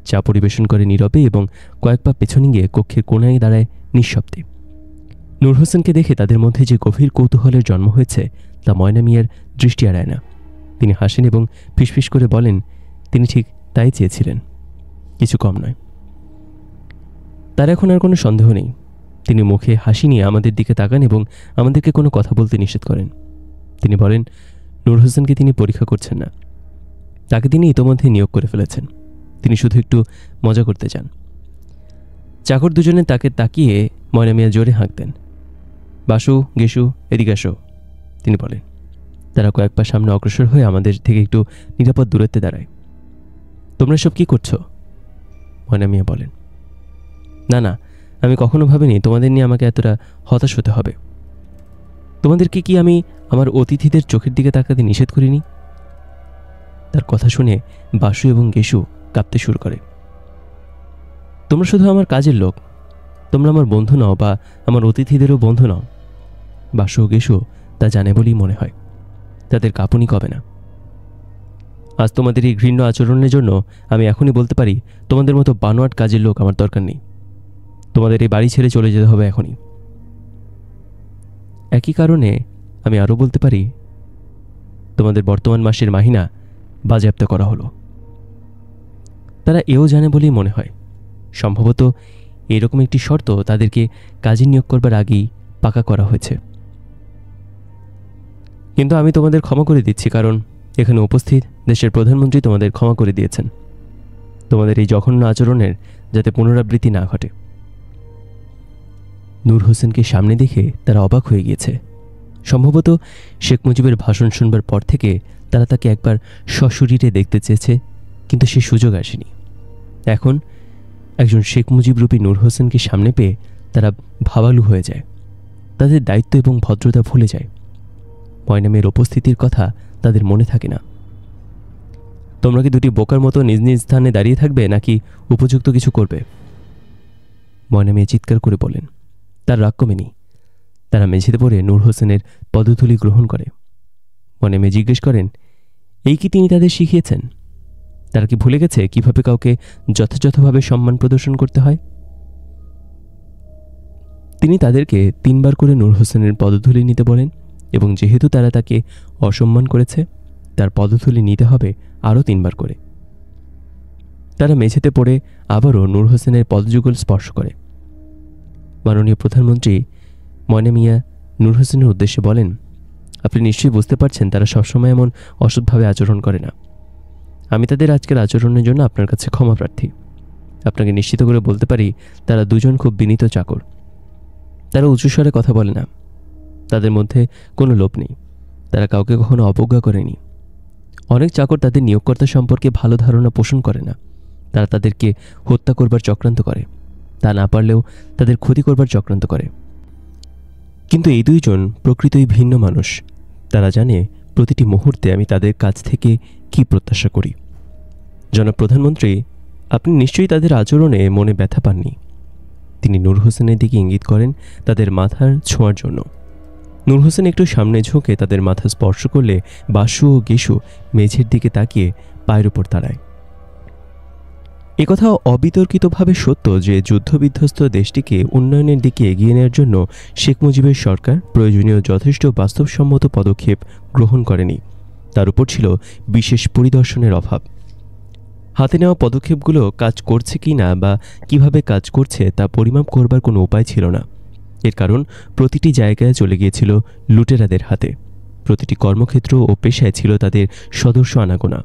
চা পরিবেশন করে নীরবে এবং কয়েক পা পেছনে গিয়ে কক্ষের কোণায় দাঁড়ায় নিঃশব্দে। নূর হোসেনকে দেখে তাদের মধ্যে যে গভীর কৌতূহলের জন্ম হয়েছে তা ময়না মিয়ার দৃষ্টি এড়ায় না। তিনি হাসেন এবং ফিসফিস করে বলেন, তিনি ঠিক তাই চেয়েছিলেন, কিছু কম নয়। তার এখন আর কোনো সন্দেহ নেই। তিনি মুখে হাসি নিয়ে আমাদের দিকে তাকান এবং আমাদেরকে কোনো কথা বলতে নিষেধ করেন। তিনি বলেন, নূর হোসেনকে তিনি পরীক্ষা করছেন না, তাকে তিনি ইতোমধ্যে নিয়োগ করে ফেলেছেন। তিনি শুধু একটু মজা করতে চান। চাকর দুজনে তাকে তাকিয়ে ময়না মিয়া জোরে হাঁক দেন। বাসু, গেসু, এদিকে আসো, তিনি বলেন। তারা কয়েক পা সামনে অগ্রসর হয়ে আমাদের থেকে একটু নিরাপদ দূরত্বে দাঁড়ায়। তোমরা সব কি করছো? ময়না মিয়া বলেন, না না, আমি কখনো ভাবিনি তোমাদের নিয়ে আমাকে এতটা হতাশ হতে হবে। তোমাদেরকে কি আমি আমার অতিথিদের চোখের দিকে তাকাতে নিষেধ করিনি? তার কথা শুনে বাসু এবং গেসু কাঁপতে শুরু করে। তোমরা শুধু আমার কাজের লোক, তোমরা আমার বন্ধু নও বা আমার অতিথিদেরও বন্ধু নও। বাসু ও গেসু তা জানে বলেই মনে হয়। তাদের কাঁপুনি কবে না। আজ তোমাদের এই ঘৃণ্য আচরণের জন্য আমি এখনই বলতে পারি, তোমাদের মতো বানোয়াট কাজের লোক আমার দরকার নেই। তোমাদের এই বাড়ি ছেড়ে চলে যেতে হবে এখনই। একই কারণে আমি আরও বলতে পারি, তোমাদের বর্তমান মাসের মাহিনা বাজেয়াপ্ত করা হলো। তারা এও জানে বলেই মনে হয়। সম্ভবত এরকম একটি শর্ত তাদেরকে কাজে নিয়োগ করবার আগেই পাকা করা হয়েছে। কিন্তু আমি তোমাদের ক্ষমা করে দিচ্ছি, কারণ এখানে উপস্থিত দেশের প্রধানমন্ত্রী তোমাদের ক্ষমা করে দিয়েছেন। তোমাদের এই জঘন্য আচরণের যাতে পুনরাবৃত্তি না ঘটে। নূর হোসেনকে সামনে দেখে তারা অবাক হয়ে গিয়েছে। সম্ভবত শেখ মুজিবের ভাষণ শুনবার পর থেকে তারা তাকে একবার সশরীরে দেখতে চেয়েছে, কিন্তু সে সুযোগ আসেনি। এখন একজন শেখ মুজিবরূপী নূর হোসেনকে সামনে পেয়ে তারা ভাবালু হয়ে যায়। তাদের দায়িত্ব এবং ভদ্রতা ভুলে যায়। ময়না মিয়ার উপস্থিতির কথা তাদের মনে থাকে না। তোমরা কি দুটি বোকার মতো নিজ নিজ স্থানে দাঁড়িয়ে থাকবে নাকি উপযুক্ত কিছু করবে? ময়না মিয়া চিৎকার করে বলেন। তার রাগ কমেনি। তারা মেঝেতে পড়ে নূর হোসেনের পদধূলি গ্রহণ করে। ময়না মিয়া জিজ্ঞেস করেন, এই কি তিনি তাদের শিখিয়েছেন? তারা কি ভুলে গেছে কিভাবে কাউকে যথাযথভাবে সম্মান প্রদর্শন করতে হয়? তিনি তাদেরকে 3 বার করে নূর হোসেনের পদধূলি নিতে বলেন এবং যেহেতু তারা তাকে অসম্মান করেছে, তার পদধূলি নিতে হবে আরও 3 বার করে। তারা মেঝেতে পড়ে আবারও নূর হোসেনের পদযুগল স্পর্শ করে। মাননীয় প্রধানমন্ত্রী ময়না মিয়া নূর হোসেনের উদ্দেশ্যে বলেন, আপনি নিশ্চয়ই বুঝতে পারছেন তারা সবসময় এমন অসৎভাবে আচরণ করে না। আমি তাদের আজকের আচরণের জন্য আপনার কাছে ক্ষমা প্রার্থী। আপনাকে নিশ্চিত করে বলতে পারি তারা দুজন খুব বিনীত চাকর। তারা উঁচুস্বরে কথা বলে না, তাদের মধ্যে কোনো লোভ নেই, তারা কাউকে কখনো অবজ্ঞা করেনি। অনেক চাকর তাদের নিয়োগকর্তা সম্পর্কে ভালো ধারণা পোষণ করে না, তারা তাদেরকে হত্যা করবার চক্রান্ত করে, তা না পারলেও তাদের ক্ষতি করবার চক্রান্ত করে। কিন্তু এই দুইজন প্রকৃতই ভিন্ন মানুষ। তারা জানে প্রতিটি মুহূর্তে আমি তাদের কাছ থেকে কি প্রত্যাশা করি। জনাব প্রধানমন্ত্রী, আপনি নিশ্চয়ই তাদের আচরণে মনে ব্যথা পাননি। তিনি নূর হোসেনের দিকে ইঙ্গিত করেন তাদের মাথার ছোঁয়ার জন্য। নূর হোসেন একটু সামনে ঝুঁকে তাদের মাথা স্পর্শ করলে বাসু ও গেসু মেঝের দিকে তাকিয়ে পায়ের উপর দাঁড়ায়। একথা অবিতর্কিতভাবে সত্য যে যুদ্ধবিধ্বস্ত দেশটিকে উন্নয়নের দিকে এগিয়ে নেওয়ার জন্য শেখ মুজিবের সরকার প্রয়োজনীয় যথেষ্ট বাস্তবসম্মত পদক্ষেপ গ্রহণ করেনি। তার উপর ছিল বিশেষ পরিদর্শনের অভাব। হাতে নেওয়া পদক্ষেপগুলো কাজ করছে কি না বা কিভাবে কাজ করছে তা পরিমাপ করবার কোনো উপায় ছিল না। এর কারণ প্রতিটি জায়গায় চলে গিয়েছিল লুটেরাদের হাতে। প্রতিটি কর্মক্ষেত্র ও পেশায় ছিল তাদের সদস্য আনাগোনা।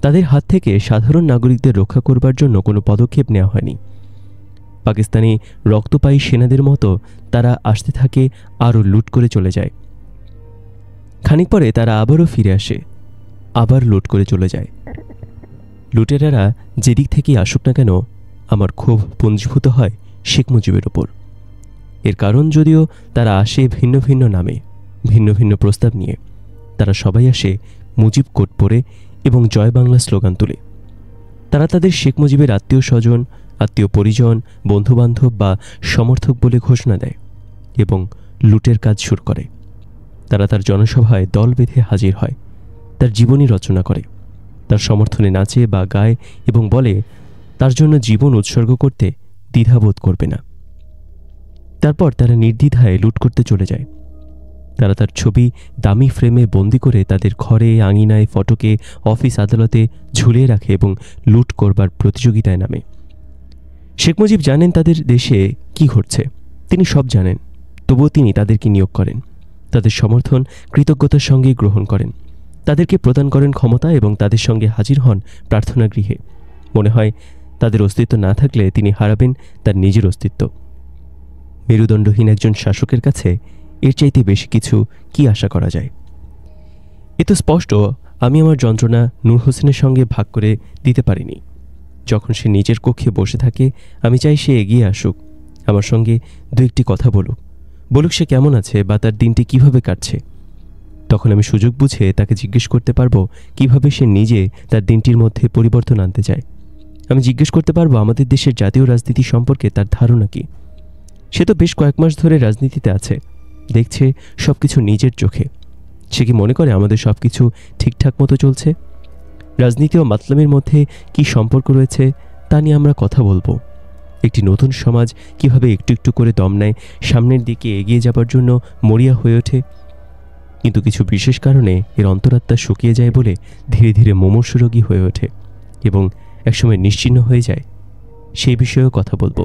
তাদের হাত থেকে সাধারণ নাগরিকদের রক্ষা করবার জন্য কোনো পদক্ষেপ নেওয়া হয়নি। পাকিস্তানি রক্তপায়ী সেনাদের মতো তারা আসতে থাকে, আরও লুট করে চলে যায়। খানিক পরে তারা আবারও ফিরে আসে, আবার লুট করে চলে যায়। লুটেরারা যেদিক থেকেই আসুক না কেন, আমার ক্ষোভ পুঞ্জীভূত হয় শেখ মুজিবের ওপর। এর কারণ যদিও তারা আসে ভিন্ন ভিন্ন নামে, ভিন্ন ভিন্ন প্রস্তাব নিয়ে, তারা সবাই আসে মুজিব কোট পরে এবং জয় বাংলা স্লোগান তুলে। তারা তাদের শেখ মুজিবের আত্মীয় স্বজন, আত্মীয় পরিজন, বন্ধুবান্ধব বা সমর্থক বলে ঘোষণা দেয় এবং লুটের কাজ শুরু করে। তারা তার জনসভায় দল বেঁধে হাজির হয়, তার জীবনী রচনা করে, তার সমর্থনে নাচে বা গায় এবং বলে তার জন্য জীবন উৎসর্গ করতে দ্বিধাবোধ করবে না। তারপর তারা নির্দ্বিধায় লুট করতে চলে যায়। তারা তার ছবি দামি ফ্রেমে বন্দি করে তাদের ঘরে, আঙিনায়, ফটকে, অফিস আদালতে ঝুলিয়ে রাখে এবং লুট করবার প্রতিযোগিতায় নামে। শেখ মুজিব জানেন তাদের দেশে কি ঘটছে, তিনি সব জানেন, তবুও তিনি তাদেরকে নিয়োগ করেন, তাদের সমর্থন কৃতজ্ঞতার সঙ্গে গ্রহণ করেন, তাদেরকে প্রদান করেন ক্ষমতা এবং তাদের সঙ্গে হাজির হন প্রার্থনা গৃহে। মনে হয় তাদের অস্তিত্ব না থাকলে তিনি হারাবেন তার নিজের অস্তিত্ব। মেরুদণ্ডহীন একজন শাসকের কাছে এর চাইতে বেশি কিছু কি আশা করা যায়? এ তো স্পষ্ট আমি আমার যন্ত্রণা নূর হোসেনের সঙ্গে ভাগ করে দিতে পারিনি। যখন সে নিজের কক্ষে বসে থাকে, আমি চাই সে এগিয়ে আসুক, আমার সঙ্গে দু একটি কথা বলুক সে কেমন আছে বা তার দিনটি কিভাবে কাটছে। তখন আমি সুযোগ বুঝে তাকে জিজ্ঞেস করতে পারবো কিভাবে সে নিজে তার দিনটির মধ্যে পরিবর্তন আনতে চায়। আমি জিজ্ঞেস করতে পারবো আমাদের দেশের জাতীয় রাজনীতি সম্পর্কে তার ধারণা কি। সে তো বেশ কয়েক মাস ধরে রাজনীতিতে আছে, দেখছে সব কিছু নিজের চোখে। সে কি মনে করে আমাদের সব কিছু ঠিকঠাক মতো চলছে? রাজনীতি ও মাতলামির মধ্যে কি সম্পর্ক রয়েছে তা নিয়ে আমরা কথা বলবো। একটি নতুন সমাজ কিভাবে একটু একটু করে দম নেয়, সামনের দিকে এগিয়ে যাবার জন্য মরিয়া হয়ে ওঠে, কিন্তু কিছু বিশেষ কারণে এর অন্তরাত্মা শুকিয়ে যায় বলে ধীরে ধীরে মুমূর্ষুরোগী হয়ে ওঠে এবং একসময় নিশ্চিহ্ন হয়ে যায়, সেই বিষয়েও কথা বলবো।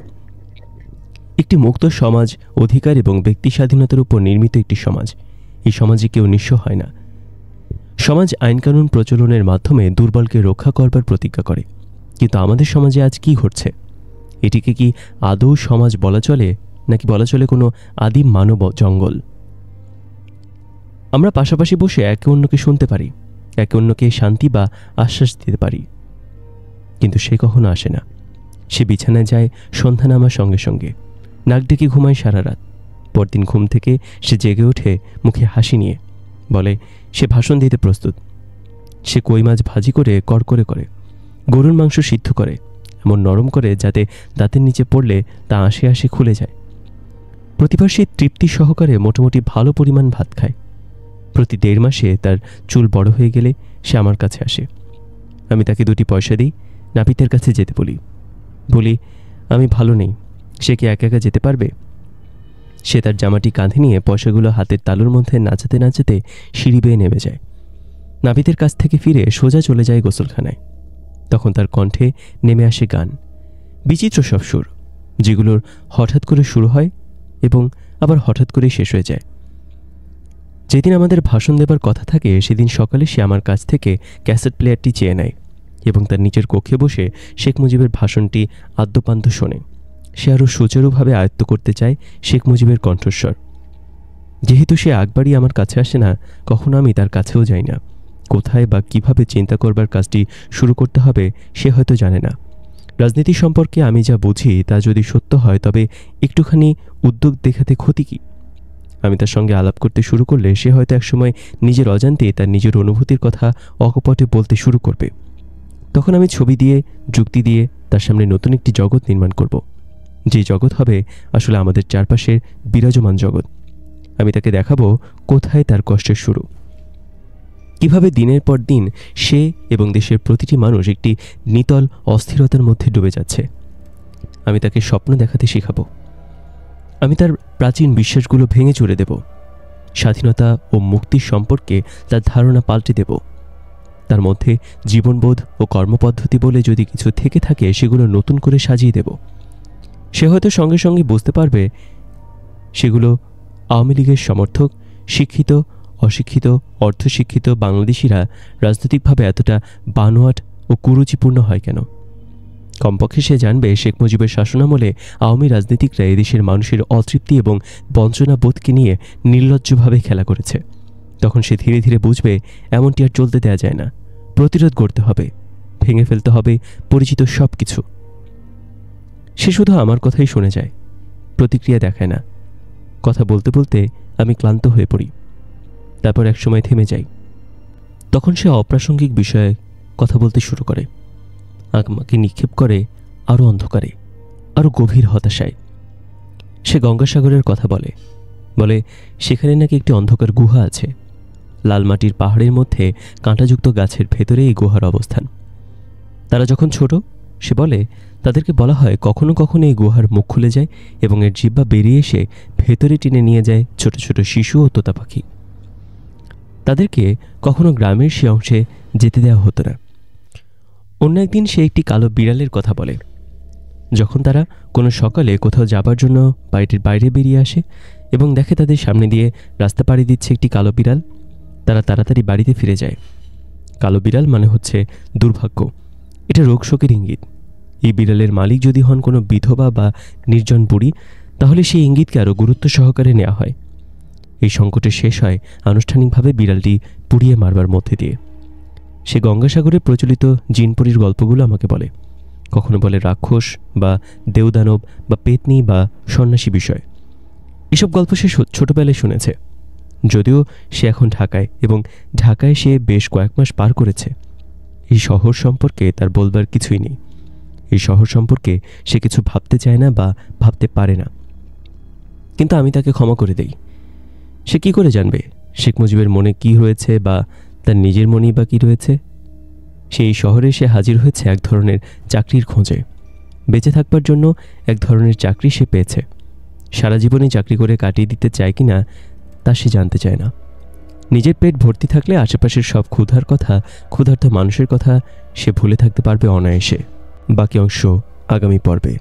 একটি মুক্ত সমাজ অধিকার এবং ব্যক্তি স্বাধীনতার উপর নির্মিত একটি সমাজ। এই সমাজে কেউ নিঃস্ব হয় না। সমাজ আইনকানুন প্রচলনের মাধ্যমে দুর্বলকে রক্ষা করবার প্রতিজ্ঞা করে। কিন্তু আমাদের সমাজে আজ কি ঘটছে? এটিকে কি আদৌ সমাজ বলা চলে, নাকি বলা চলে কোনো আদিম মানব জঙ্গল? আমরা পাশাপাশি বসে একে অন্যকে শুনতে পারি, একে অন্যকে শান্তি বা আশ্বাস দিতে পারি, কিন্তু সে কখনো আসে না। সে বিছানায় যায় সন্ধ্যা নামার সঙ্গে সঙ্গে, নাক ডেকে ঘুমায় সারা রাত। পরদিন ঘুম থেকে সে জেগে ওঠে মুখে হাসি নিয়ে, বলে সে ভাষণ দিতে প্রস্তুত। সে কই মাছ ভাজি করে কড়কড়ে করে, গরুর মাংস সিদ্ধ করে, এমন নরম করে যাতে দাঁতের নিচে পড়লে তা আশে আশে খুলে যায়। প্রতিবার সে তৃপ্তি সহকারে মোটামুটি ভালো পরিমাণ ভাত খায়। প্রতি 1.5 মাসে তার চুল বড় হয়ে গেলে সে আমার কাছে আসে। আমি তাকে 2টি পয়সা দিই, নাপিতের কাছে যেতে বলি আমি ভালো নেই, সে কি একা একা যেতে পারবে? সে তার জামাটি কাঁধে নিয়ে পয়সাগুলো হাতের তালুর মধ্যে নাচাতে নাচাতে সিঁড়ি বেয়ে নেমে যায়। নাপিতের কাছ থেকে ফিরে সোজা চলে যায় গোসলখানায়। তখন তার কণ্ঠে নেমে আসে গান, বিচিত্র সব সুর, যেগুলোর হঠাৎ করে শুরু হয় এবং আবার হঠাৎ করে শেষ হয়ে যায়। যেদিন আমাদের ভাষণ দেবার কথা থাকে সেদিন সকালে সে আমার কাছ থেকে ক্যাসেট প্লেয়ারটি চেয়ে নেয় এবং তার নিজের কক্ষে বসে শেখ মুজিবের ভাষণটি আদ্যপান্ত শোনে। সে আরও সুচারুভাবে আয়ত্ত করতে চায় শেখ মুজিবের কণ্ঠস্বর। যেহেতু সে আগবারই আমার কাছে আসে না, কখনো আমি তার কাছেও যাই না। কোথায় বা কিভাবে চিন্তা করবার কাজটি শুরু করতে হবে সে হয়তো জানে না। রাজনীতি সম্পর্কে আমি যা বুঝি তা যদি সত্য হয় তবে একটুখানি উদ্যোগ দেখাতে ক্ষতি কী? আমি তার সঙ্গে আলাপ করতে শুরু করলে সে হয়তো একসময় নিজের অজান্তে তার নিজের অনুভূতির কথা অকপটে বলতে শুরু করবে। তখন আমি ছবি দিয়ে, যুক্তি দিয়ে তার সামনে নতুন একটি জগৎ নির্মাণ করব, যে জগৎ হবে আসলে আমাদের চারপাশের বিরাজমান জগৎ। আমি তাকে দেখাবো কোথায় তার কষ্টের শুরু, কিভাবে দিনের পর দিন সে এবং দেশের প্রতিটি মানুষ একটি নিতল অস্থিরতার মধ্যে ডুবে যাচ্ছে। আমি তাকে স্বপ্ন দেখাতে শেখাবো। আমি তার প্রাচীন বিশ্বাসগুলো ভেঙে চুরে দেব। স্বাধীনতা ও মুক্তির সম্পর্কে তার ধারণা পাল্টে দেব। তার মধ্যে জীবনবোধ ও কর্মপদ্ধতি বলে যদি কিছু থেকে থাকে সেগুলো নতুন করে সাজিয়ে দেব। সে হয়তো সঙ্গে সঙ্গে বুঝতে পারবে সেগুলো আওয়ামী লীগের সমর্থক, শিক্ষিত, অশিক্ষিত, অর্ধশিক্ষিত বাংলাদেশিরা রাজনৈতিকভাবে এতটা বানোয়াট ও কুরুচিপূর্ণ হয় কেন। কমপক্ষে সে জানবে শেখ মুজিবের শাসনামলে আওয়ামী রাজনীতিকরা এদেশের মানুষের অতৃপ্তি এবং বঞ্চনা বোধকে নিয়ে নির্লজ্জভাবে খেলা করেছে। তখন সে ধীরে ধীরে বুঝবে এমনটি আর চলতে দেওয়া যায় না। প্রতিরোধ করতে হবে, ভেঙে ফেলতে হবে পরিচিত সব কিছু। সে শুধু আমার কথাই শুনে যায়, প্রতিক্রিয়া দেখায় না। কথা বলতে বলতে আমি ক্লান্ত হয়ে পড়ি, তারপর একসময় থেমে যাই। তখন সে অপ্রাসঙ্গিক বিষয়ে কথা বলতে শুরু করে, আমাকে নিক্ষেপ করে আরও অন্ধকারে, আরও গভীর হতাশায়। সে গঙ্গাসাগরের কথা বলে সেখানে নাকি একটি অন্ধকার গুহা আছে। লাল মাটির পাহাড়ের মধ্যে কাঁটাযুক্ত গাছের ভেতরে এই গুহার অবস্থান। তারা যখন ছোট, সে বলে তাদেরকে বলা হয় কখনো কখনো এই গুহার মুখ খুলে যায় এবং এর জিহ্বা বেরিয়ে এসে ভেতরে টেনে নিয়ে যায় ছোট ছোট শিশু ও তোতা পাখি। তাদেরকে কখনো গ্রামের সে অংশে যেতে দেওয়া হতো না। অন্য একদিন সে একটি কালো বিড়ালের কথা বলে। যখন তারা কোনো সকালে কোথাও যাবার জন্য বাড়িটির বাইরে বেরিয়ে আসে এবং দেখে তাদের সামনে দিয়ে রাস্তা পাড়ি দিচ্ছে একটি কালো বিড়াল, তারা তাড়াতাড়ি বাড়িতে ফিরে যায়। কালো বিড়াল মানে হচ্ছে দুর্ভাগ্য, এটা রোগ শোকের ইঙ্গিত। এই বিড়ালের মালিক যদি হন কোনো বিধবা বা নির্জন বুড়ি, তাহলে সেই ইঙ্গিতকে আরও গুরুত্ব সহকারে নেওয়া হয়। এই সংকটের শেষ হয় আনুষ্ঠানিকভাবে বিড়ালটি পুড়িয়ে মারবার মধ্যে দিয়ে। সে গঙ্গাসাগরে প্রচলিত জিনপরির গল্পগুলো আমাকে বলে, কখনো বলে রাক্ষস বা দেওদানব বা পেতনি বা সন্ন্যাসী বিষয়। এসব গল্প সে ছোটবেলায় শুনেছে, যদিও সে এখন ঢাকায় এবং ঢাকায় সে বেশ কয়েক মাস পার করেছে। এই শহর সম্পর্কে তার বলবার কিছুই নেই। এই শহর সম্পর্কে সে কিছু ভাবতে চায় না বা ভাবতে পারে না। কিন্তু আমি তাকে ক্ষমা করে দেই। সে কি করে জানবে শেখ মুজিবের মনে কি রয়েছে বা তার নিজের মনেই বা কী রয়েছে? সেই শহরে সে হাজির হয়েছে এক ধরনের চাকরির খোঁজে। বেঁচে থাকবার জন্য এক ধরনের চাকরি সে পেয়েছে। সারা জীবনে চাকরি করে কাটিয়ে দিতে চায় কি না তা সে জানতে চায় না। নিজের পেট ভর্তি থাকলে আশেপাশের সব ক্ষুধার্ত মানুষের কথা সে ভুলে থাকতে পারবে অনায়াসে। বাকি অংশ আগামী পর্বে।